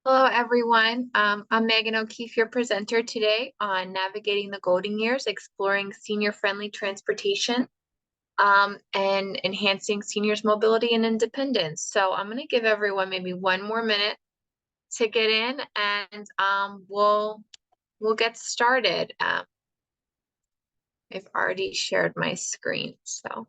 Hello, everyone. I'm Megan O'Keefe, your presenter today on Navigating the Golden Years, exploring senior-friendly transportation, and enhancing seniors' mobility and independence. So I'm going to give everyone maybe one more minute to get in, and we'll get started. I've already shared my screen, so.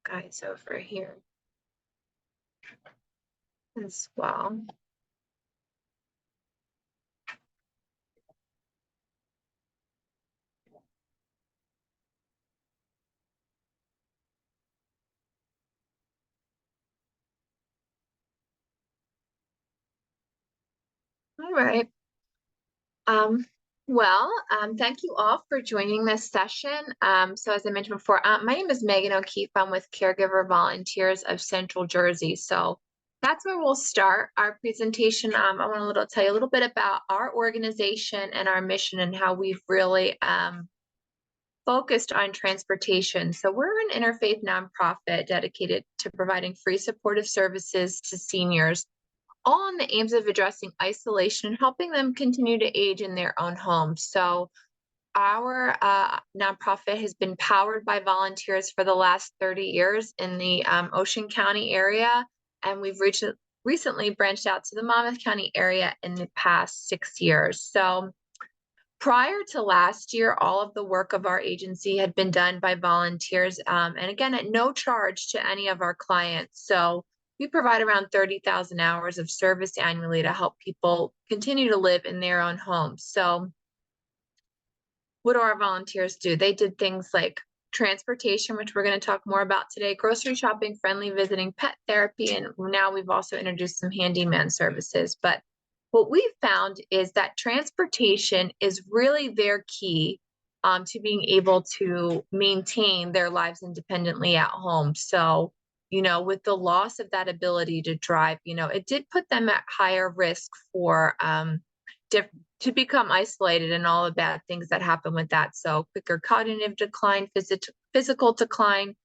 Guys over here as well. All right. Um, Thank you all for joining this session. So as I mentioned before, my name is Megan O'Keefe. I'm with Caregiver Volunteers of Central Jersey. So that's where we'll start our presentation. I want to tell you a little bit about our organization and our mission and how we've really focused on transportation. So we're an interfaith nonprofit dedicated to providing free supportive services to seniors, all in the aims of addressing isolation and helping them continue to age in their own homes. So our nonprofit has been powered by volunteers for the last 30 years in the Ocean County area, and we've recently branched out to the Monmouth County area in the past 6 years. So prior to last year, all of the work of our agency had been done by volunteers, and again, at no charge to any of our clients. So we provide around 30,000 hours of service annually to help people continue to live in their own homes. So what do our volunteers do? They did things like transportation, which we're going to talk more about today, grocery shopping, friendly visiting, pet therapy, and now we've also introduced some handyman services. But what we've found is that transportation is really their key to being able to maintain their lives independently at home. So, with the loss of that ability to drive, it did put them at higher risk for to become isolated and all the bad things that happen with that. So quicker cognitive decline, physical decline,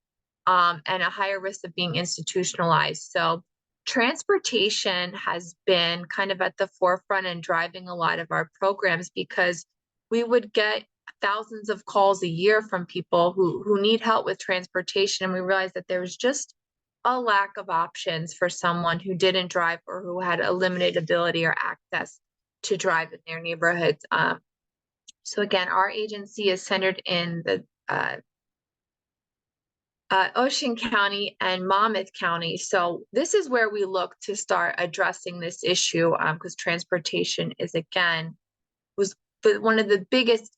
and a higher risk of being institutionalized. So transportation has been kind of at the forefront and driving a lot of our programs because we would get thousands of calls a year from people who need help with transportation. And we realized that there was just a lack of options for someone who didn't drive or who had a limited ability or access to drive in their neighborhoods. So again, our agency is centered in the Ocean County and Monmouth County. So this is where we look to start addressing this issue because transportation is, again, was one of the biggest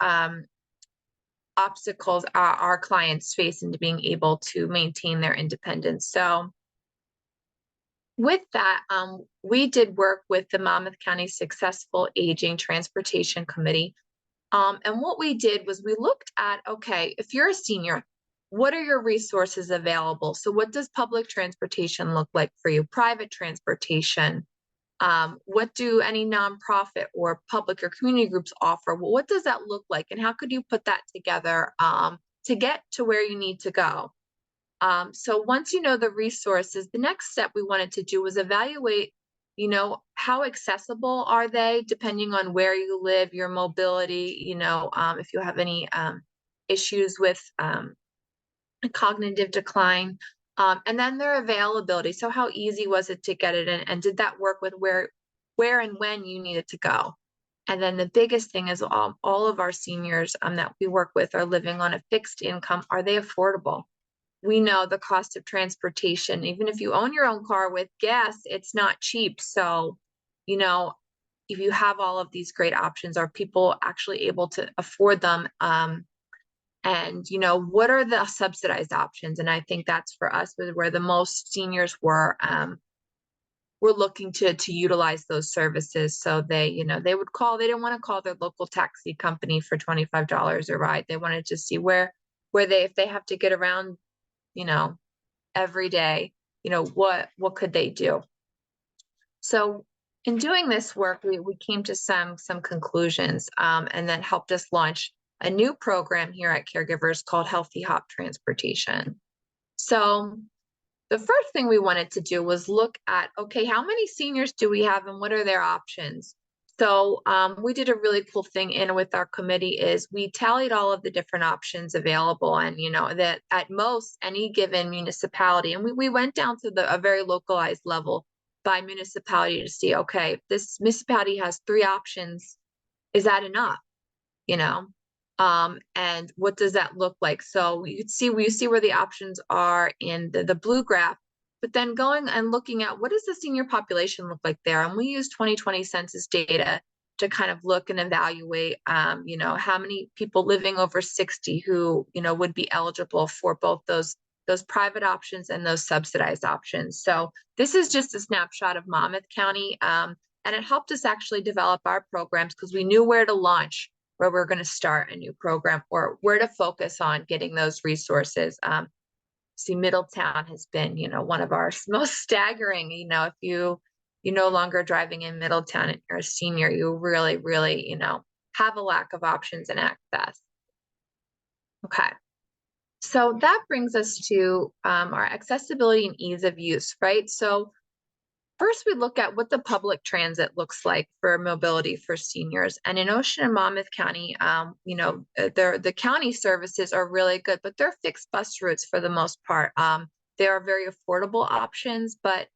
obstacles our clients face into being able to maintain their independence. So with that, we did work with the Monmouth County Successful Aging Transportation Committee. And what we did was we looked at, okay, if you're a senior, what are your resources available? So what does public transportation look like for you? Private transportation? What do any nonprofit or public or community groups offer? Well, what does that look like? And how could you put that together to get to where you need to go? So once you know the resources, the next step we wanted to do was evaluate, how accessible are they depending on where you live, your mobility, if you have any issues with cognitive decline, and then their availability. So how easy was it to get it in, and did that work with where and when you needed to go? And then the biggest thing is all of our seniors that we work with are living on a fixed income. Are they affordable? We know the cost of transportation, even if you own your own car with gas, it's not cheap. So, if you have all of these great options, are people actually able to afford them? And, what are the subsidized options? And I think that's for us where the most seniors were looking to utilize those services. So they would call, they didn't want to call their local taxi company for $25 a ride. They wanted to see where if they have to get around every day, what could they do? So in doing this work, we came to some conclusions, and then helped us launch a new program here at Caregivers called Healthy Hop Transportation. So the first thing we wanted to do was look at, okay, how many seniors do we have and what are their options? So we did a really cool thing in with our committee is we tallied all of the different options available, and that at most any given municipality, and we went down to a very localized level by municipality to see, okay, this municipality has 3 options. Is that enough? And what does that look like? So we see where the options are in the blue graph, but then going and looking at what does the senior population look like there? And we use 2020 census data to kind of look and evaluate, how many people living over 60 who, would be eligible for both those private options and those subsidized options. So this is just a snapshot of Monmouth County. And it helped us actually develop our programs because we knew where to launch, where we're going to start a new program, or where to focus on getting those resources. See, Middletown has been, one of our most staggering. If you're no longer driving in Middletown and you're a senior, you really, really, have a lack of options and access. Okay. So that brings us to our accessibility and ease of use, right? So first, we look at what the public transit looks like for mobility for seniors. And in Ocean and Monmouth County, the county services are really good, but they're fixed bus routes for the most part. They are very affordable options, but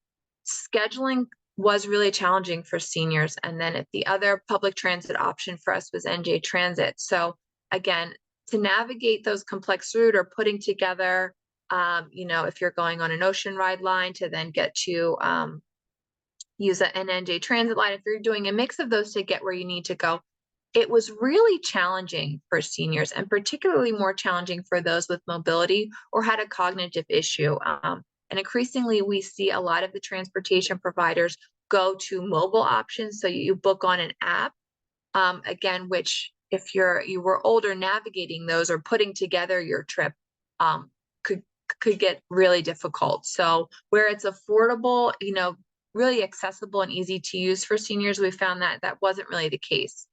scheduling was really challenging for seniors. And then if the other public transit option for us was NJ Transit. So again, to navigate those complex routes or putting together, if you're going on an Ocean ride line to then get to use an NJ Transit line, if you're doing a mix of those to get where you need to go, it was really challenging for seniors, and particularly more challenging for those with mobility or had a cognitive issue. And increasingly, we see a lot of the transportation providers go to mobile options. So you book on an app, again, which if you were older, navigating those or putting together your trip could get really difficult. So where it's affordable, really accessible and easy to use for seniors, we found that wasn't really the case.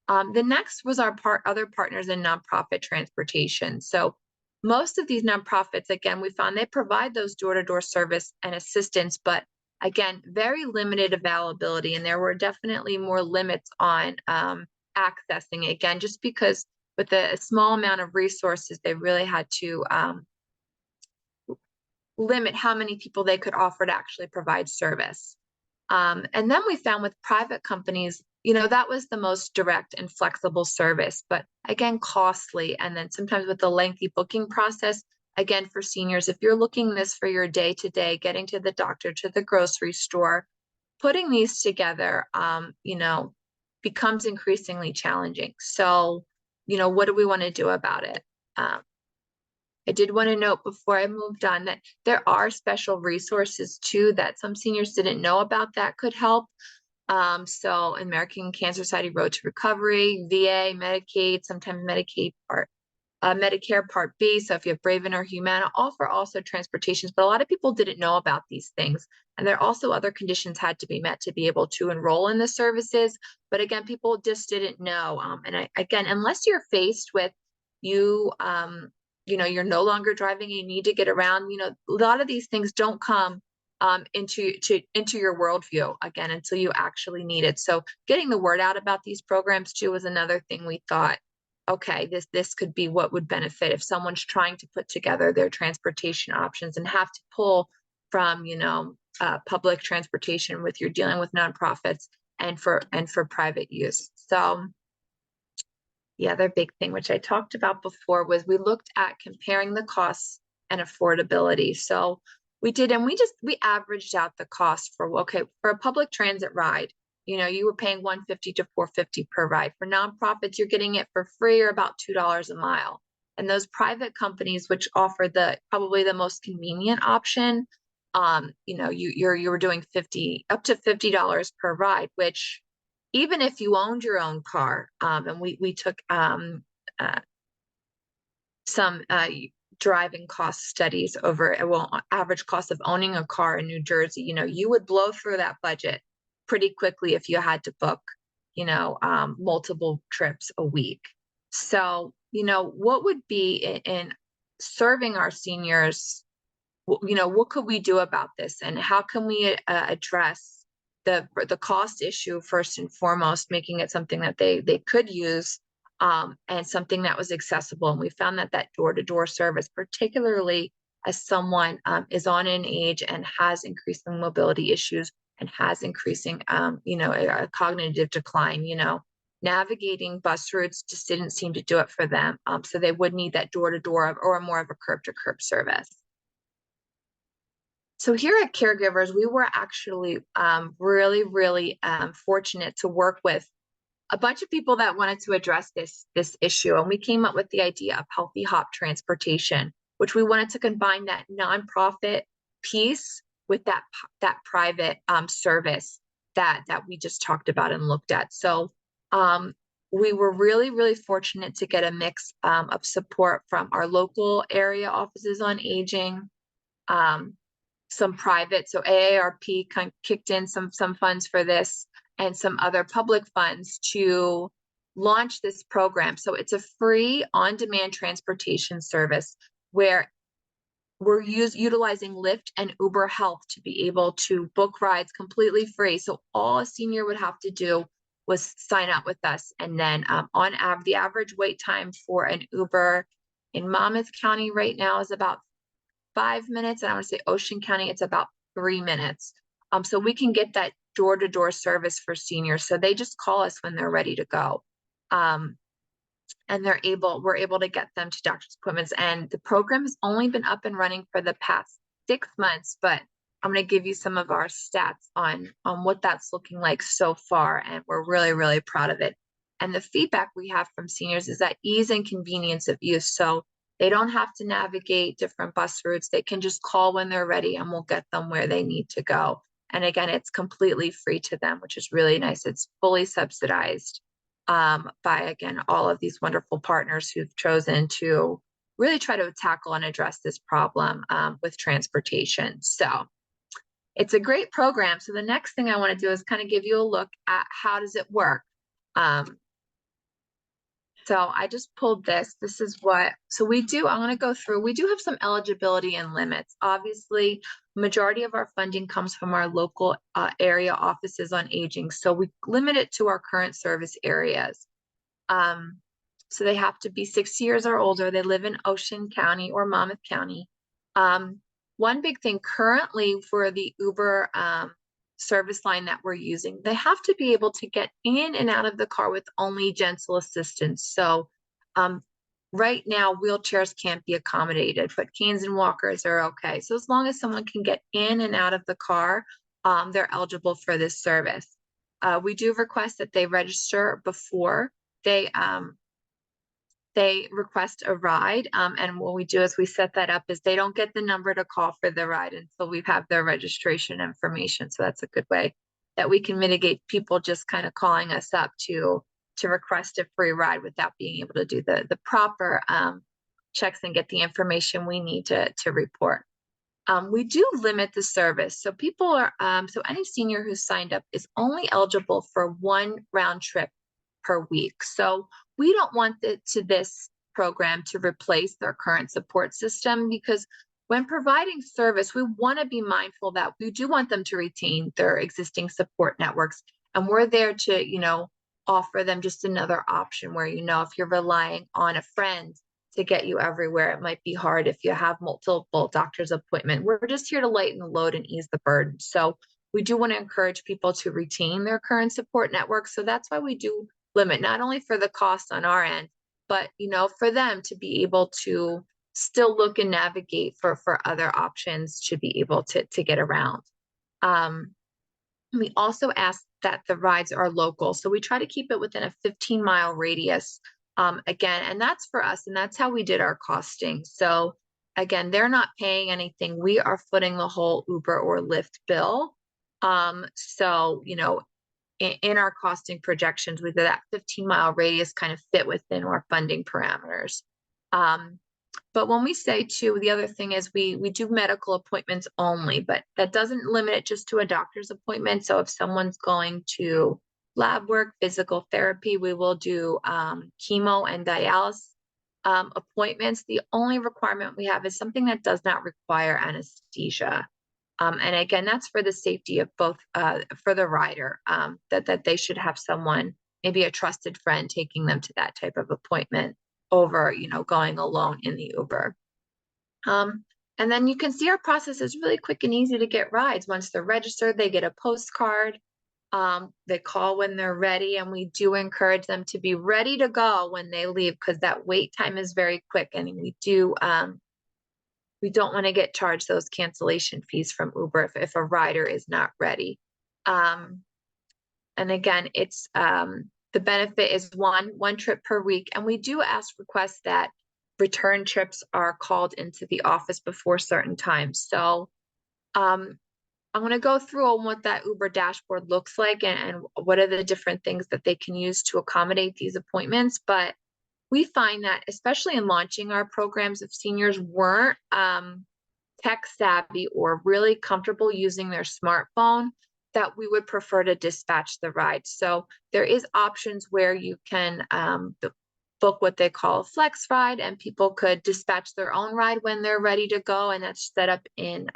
The next was our other partners in nonprofit transportation. So most of these nonprofits, again, we found they provide those door-to-door service and assistance, but again, very limited availability. And there were definitely more limits on accessing it, again, just because with a small amount of resources, they really had to limit how many people they could offer to actually provide service. And then we found with private companies, that was the most direct and flexible service, but again, costly. And then sometimes with the lengthy booking process, again, for seniors, if you're looking this for your day-to-day, getting to the doctor, to the grocery store, putting these together, becomes increasingly challenging. So, what do we want to do about it? I did want to note before I moved on that there are special resources too that some seniors didn't know about that could help. So American Cancer Society Road to Recovery, VA, Medicaid, sometimes Medicare Part B. So if you have Braven or Humana, offer also transportations, but a lot of people didn't know about these things. And there are also other conditions had to be met to be able to enroll in the services. But again, people just didn't know. Again, unless you're faced with you're no longer driving, you need to get around, a lot of these things don't come into your worldview again until you actually need it. So getting the word out about these programs too was another thing we thought, okay, this could be what would benefit if someone's trying to put together their transportation options and have to pull from public transportation with you're dealing with nonprofits and for private use. So the other big thing, which I talked about before, was we looked at comparing the costs and affordability. So we did, and we averaged out the cost for a public transit ride. You were paying $150 to $450 per ride. For nonprofits, you're getting it for free or about $2 a mile. And those private companies, which offer probably the most convenient option, you were doing up to $50 per ride, which even if you owned your own car, and we took some driving cost studies over, well, average cost of owning a car in New Jersey, you would blow through that budget pretty quickly if you had to book, multiple trips a week. So, what would be in serving our seniors, what could we do about this, and how can we address the cost issue first and foremost, making it something that they could use, and something that was accessible. And we found that door-to-door service, particularly as someone is on an age and has increasing mobility issues and has increasing, a cognitive decline, navigating bus routes just didn't seem to do it for them. So they would need that door-to-door or more of a curb-to-curb service. So here at Caregivers, we were actually really, really fortunate to work with a bunch of people that wanted to address this issue. And we came up with the idea of Healthy Hop Transportation, which we wanted to combine that nonprofit piece with that private service that we just talked about and looked at. So we were really, really fortunate to get a mix of support from our local area offices on aging, some private, so AARP kind of kicked in some funds for this, and some other public funds to launch this program. So it's a free on-demand transportation service where we're utilizing Lyft and Uber Health to be able to book rides completely free. So all a senior would have to do was sign up with us. And then the average wait time for an Uber in Monmouth County right now is about 5 minutes. And I want to say Ocean County, it's about 3 minutes. So we can get that door-to-door service for seniors. So they just call us when they're ready to go. And we're able to get them to doctor's appointments. And the program has only been up and running for the past 6 months, but I'm going to give you some of our stats on what that's looking like so far. And we're really, really proud of it. And the feedback we have from seniors is that ease and convenience of use. So they don't have to navigate different bus routes. They can just call when they're ready and we'll get them where they need to go. And again, it's completely free to them, which is really nice. It's fully subsidized by, again, all of these wonderful partners who've chosen to really try to tackle and address this problem with transportation. So it's a great program. So the next thing I want to do is kind of give you a look at how does it work. So I just pulled this. This is so we do, I'm going to go through, we do have some eligibility and limits. Obviously, majority of our funding comes from our local area offices on aging. So we limit it to our current service areas. So they have to be 60 years or older. They live in Ocean County or Monmouth County. One big thing currently for the Uber service line that we're using, they have to be able to get in and out of the car with only gentle assistance. So right now wheelchairs can't be accommodated, but canes and walkers are okay. So as long as someone can get in and out of the car, they're eligible for this service. We do request that they register before they request a ride. And what we do is we set that up is they don't get the number to call for the ride until we have their registration information. So that's a good way that we can mitigate people just kind of calling us up to request a free ride without being able to do the proper checks and get the information we need to report. We do limit the service. So people are, so any senior who's signed up is only eligible for 1 round trip per week. So we don't want this program to replace their current support system, because when providing service, we want to be mindful that we do want them to retain their existing support networks. And we're there to, offer them just another option where, if you're relying on a friend to get you everywhere, it might be hard if you have multiple doctor's appointments. We're just here to lighten the load and ease the burden. So we do want to encourage people to retain their current support network. So that's why we do limit, not only for the cost on our end, but for them to be able to still look and navigate for other options to be able to get around. We also ask that the rides are local. So we try to keep it within a 15-mile radius. Again, and that's for us, and that's how we did our costing. So again, they're not paying anything. We are footing the whole Uber or Lyft bill. So, in our costing projections, whether that 15-mile radius kind of fit within our funding parameters. But when we say too, the other thing is we do medical appointments only, but that doesn't limit it just to a doctor's appointment. So if someone's going to lab work, physical therapy, we will do chemo and dialysis appointments. The only requirement we have is something that does not require anesthesia. And again, that's for the safety of both for the rider, that they should have someone, maybe a trusted friend, taking them to that type of appointment over, going alone in the Uber. And then you can see our process is really quick and easy to get rides. Once they're registered, they get a postcard. They call when they're ready, and we do encourage them to be ready to go when they leave, because that wait time is very quick, and we don't want to get charged those cancellation fees from Uber if a rider is not ready. And again, it's the benefit is one trip per week, and we do request that return trips are called into the office before certain times. So I'm going to go through on what that Uber dashboard looks like and what are the different things that they can use to accommodate these appointments. But we find that, especially in launching our programs, if seniors weren't tech savvy or really comfortable using their smartphone, that we would prefer to dispatch the ride. So there is options where you can book what they call a flex ride, and people could dispatch their own ride when they're ready to go, and that's set up in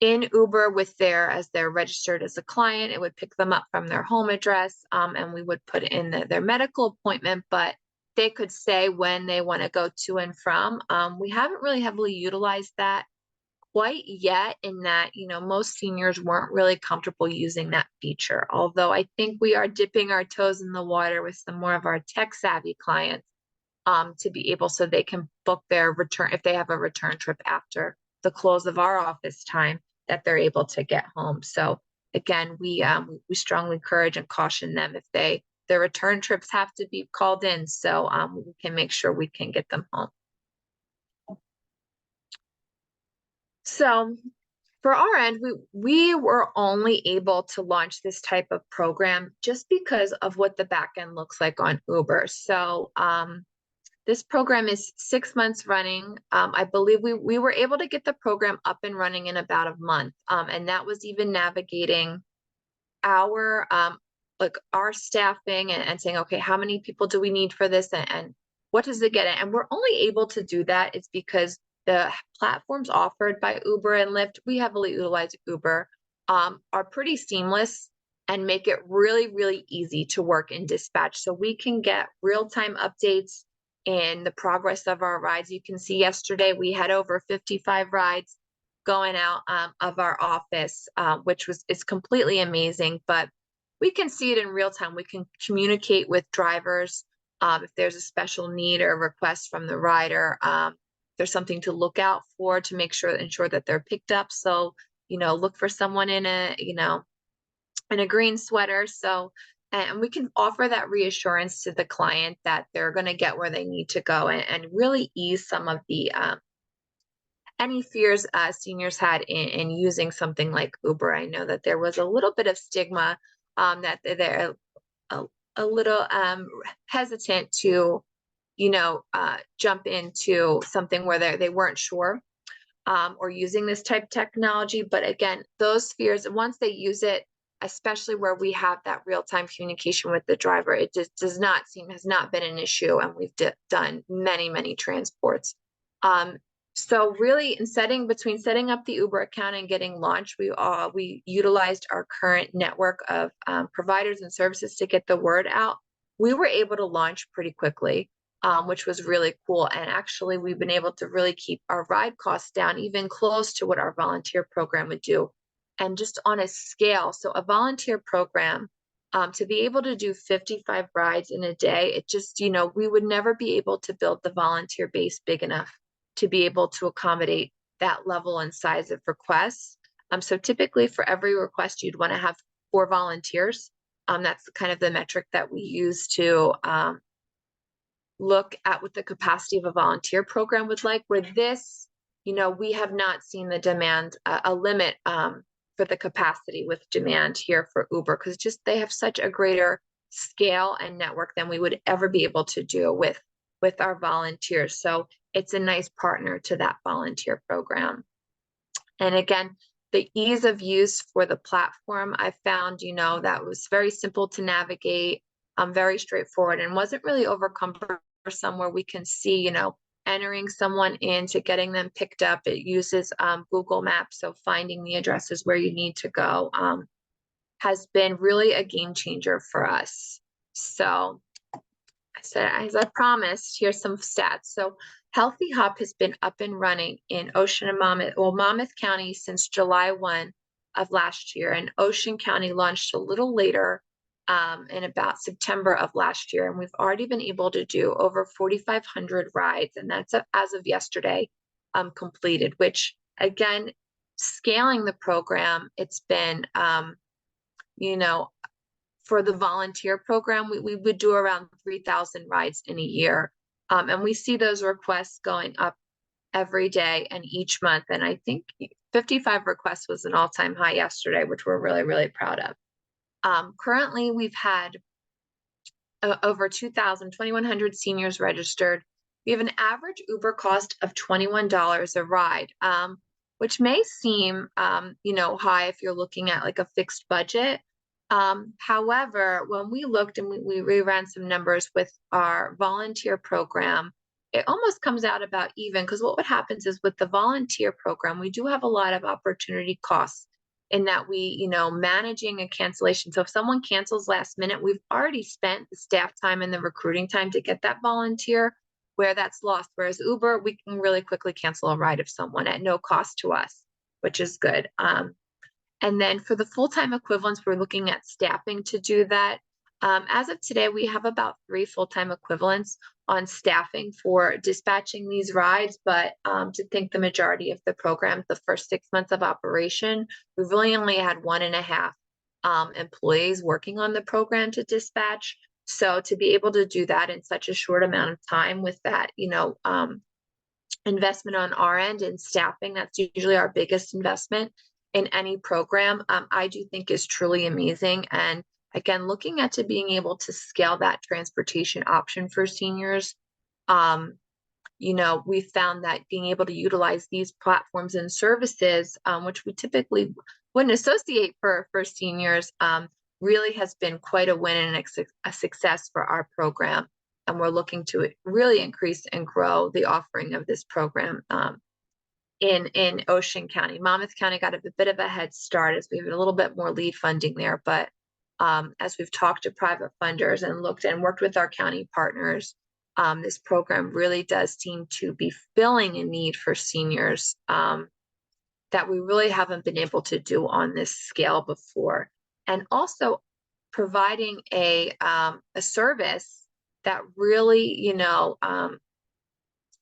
Uber with as they're registered as a client. It would pick them up from their home address, and we would put in their medical appointment, but they could say when they want to go to and from. We haven't really heavily utilized that quite yet, in that, most seniors weren't really comfortable using that feature. Although I think we are dipping our toes in the water with some more of our tech savvy clients to be able, so they can book their return, if they have a return trip after the close of our office time, that they're able to get home. So again, we strongly encourage and caution them if their return trips have to be called in, so we can make sure we can get them home. So for our end, we were only able to launch this type of program just because of what the back end looks like on Uber. So this program is 6 months running. I believe we were able to get the program up and running in about a month. And that was even navigating our staffing and saying, okay, how many people do we need for this, and what does it get? And we're only able to do that is because the platforms offered by Uber and Lyft, we heavily utilize Uber, are pretty seamless and make it really, really easy to work in dispatch. So we can get real-time updates in the progress of our rides. You can see yesterday we had over 55 rides going out of our office, which is completely amazing. But we can see it in real time. We can communicate with drivers if there's a special need or request from the rider. There's something to look out for to ensure that they're picked up. So, look for someone in a green sweater. So, and we can offer that reassurance to the client that they're going to get where they need to go, and really ease some of the any fears seniors had in using something like Uber. I know that there was a little bit of stigma that they're a little hesitant to, jump into something where they weren't sure or using this type of technology. But again, those fears, once they use it, especially where we have that real-time communication with the driver, it just has not been an issue, and we've done many, many transports. So really, between setting up the Uber account and getting launched, we utilized our current network of providers and services to get the word out. We were able to launch pretty quickly, which was really cool. And actually, we've been able to really keep our ride costs down, even close to what our volunteer program would do. And just on a scale, so a volunteer program, to be able to do 55 rides in a day, it just, we would never be able to build the volunteer base big enough to be able to accommodate that level and size of requests. So typically for every request, you'd want to have 4 volunteers. That's kind of the metric that we use to look at what the capacity of a volunteer program would like. Where this, we have not seen the demand, a limit for the capacity with demand here for Uber, because just they have such a greater scale and network than we would ever be able to do with our volunteers. So it's a nice partner to that volunteer program. And again, the ease of use for the platform, I found, that was very simple to navigate, very straightforward, and wasn't really over cumbersome, where we can see, entering someone in to getting them picked up. It uses Google Maps, so finding the addresses where you need to go has been really a game changer for us. So I said, as I promised, here's some stats. So Healthy Hub has been up and running in Ocean and Monmouth County since July 1 of last year. And Ocean County launched a little later in about September of last year. And we've already been able to do over 4,500 rides. And that's as of yesterday completed, which again, scaling the program, it's been, for the volunteer program, we would do around 3,000 rides in a year. And we see those requests going up every day and each month. And I think 55 requests was an all-time high yesterday, which we're really, really proud of. Currently, we've had over 2,100 seniors registered. We have an average Uber cost of $21 a ride, which may seem, high if you're looking at like a fixed budget. However, when we looked and we reran some numbers with our volunteer program, it almost comes out about even, because what happens is with the volunteer program, we do have a lot of opportunity costs in that we, managing a cancellation. So if someone cancels last minute, we've already spent the staff time and the recruiting time to get that volunteer where that's lost. Whereas Uber, we can really quickly cancel a ride of someone at no cost to us, which is good. And then for the full-time equivalents, we're looking at staffing to do that. As of today, we have about 3 full-time equivalents on staffing for dispatching these rides, but to think the majority of the program, the first 6 months of operation, we've really only had 1.5 employees working on the program to dispatch. So to be able to do that in such a short amount of time with that, investment on our end in staffing, that's usually our biggest investment in any program, I do think is truly amazing. And again, looking at to being able to scale that transportation option for seniors, we found that being able to utilize these platforms and services, which we typically wouldn't associate for seniors, really has been quite a win and a success for our program. And we're looking to really increase and grow the offering of this program in Ocean County. Monmouth County got a bit of a head start as we have a little bit more lead funding there. But as we've talked to private funders and looked and worked with our county partners, this program really does seem to be filling a need for seniors that we really haven't been able to do on this scale before. And also providing a service that really,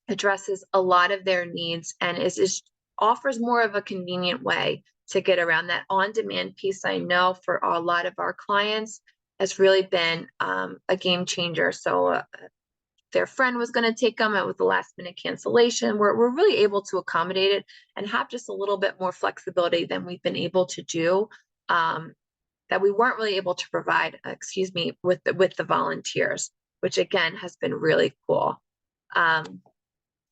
addresses a lot of their needs and offers more of a convenient way to get around that on-demand piece. I know for a lot of our clients has really been a game changer. So their friend was going to take them, it was the last minute cancellation. We're really able to accommodate it and have just a little bit more flexibility than we've been able to do, that we weren't really able to provide, with the volunteers, which again has been really cool.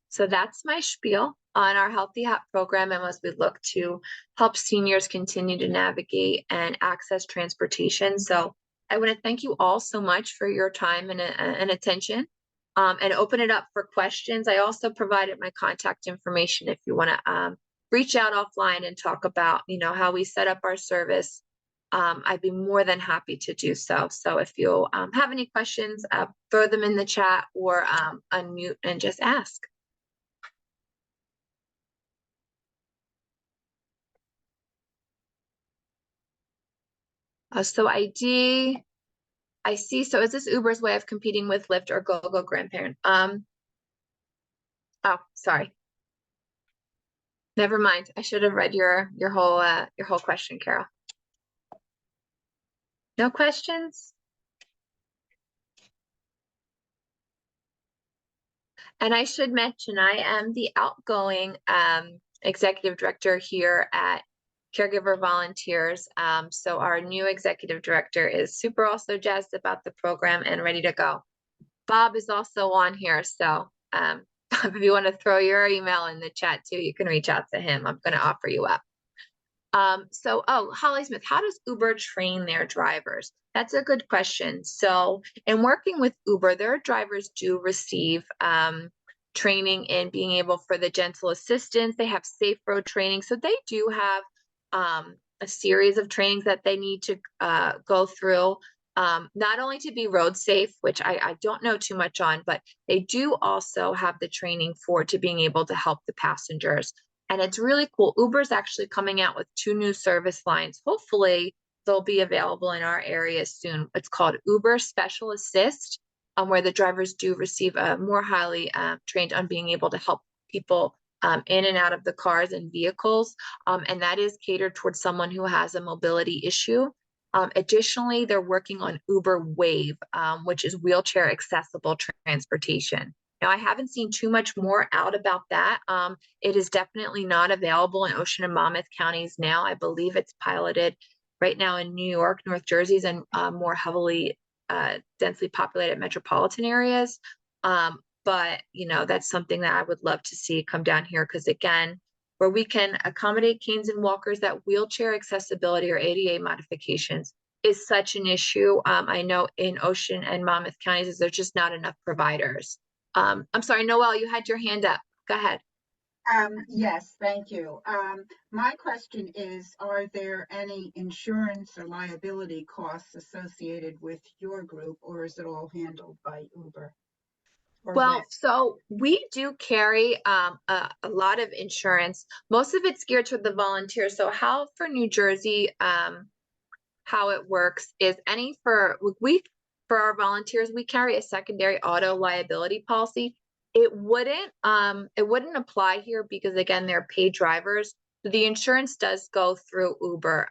So that's my spiel on our Healthy Hub program, and as we look to help seniors continue to navigate and access transportation. So I want to thank you all so much for your time and attention, and open it up for questions. I also provided my contact information if you want to reach out offline and talk about, how we set up our service. I'd be more than happy to do so. So if you have any questions, throw them in the chat or unmute and just ask. So I see. So is this Uber's way of competing with Lyft or GoGo Grandparent? Oh, sorry. Never mind. I should have read your whole question, Carol. No questions? And I should mention, I am the outgoing executive director here at Caregiver Volunteers. So our new executive director is super also jazzed about the program and ready to go. Bob is also on here, so If you want to throw your email in the chat too, you can reach out to him. I'm going to offer you up. Holly Smith, how does Uber train their drivers? That's a good question. So in working with Uber, their drivers do receive training in being able for the gentle assistance. They have safe road training. So they do have a series of trainings that they need to go through, not only to be road safe, which I don't know too much on, but they do also have the training for to being able to help the passengers. And it's really cool. Uber's actually coming out with 2 new service lines. Hopefully, they'll be available in our area soon. It's called Uber Special Assist, where the drivers do receive a more highly trained on being able to help people in and out of the cars and vehicles. And that is catered towards someone who has a mobility issue. Additionally, they're working on Uber Wave, which is wheelchair accessible transportation. Now, I haven't seen too much more out about that. It is definitely not available in Ocean and Monmouth counties now. I believe it's piloted right now in New York, North Jersey's, and more heavily densely populated metropolitan areas. But, that's something that I would love to see come down here because, again, where we can accommodate canes and walkers, that wheelchair accessibility or ADA modifications is such an issue. I know in Ocean and Monmouth counties, there's just not enough providers. I'm sorry, Noelle, you had your hand up. Go ahead. Yes, thank you. My question is, are there any insurance or liability costs associated with your group, or is it all handled by Uber? Well, so we do carry a lot of insurance. Most of it's geared toward the volunteers. So how for New Jersey, how it works is for our volunteers, we carry a secondary auto liability policy. It wouldn't apply here because again, they're paid drivers. The insurance does go through Uber.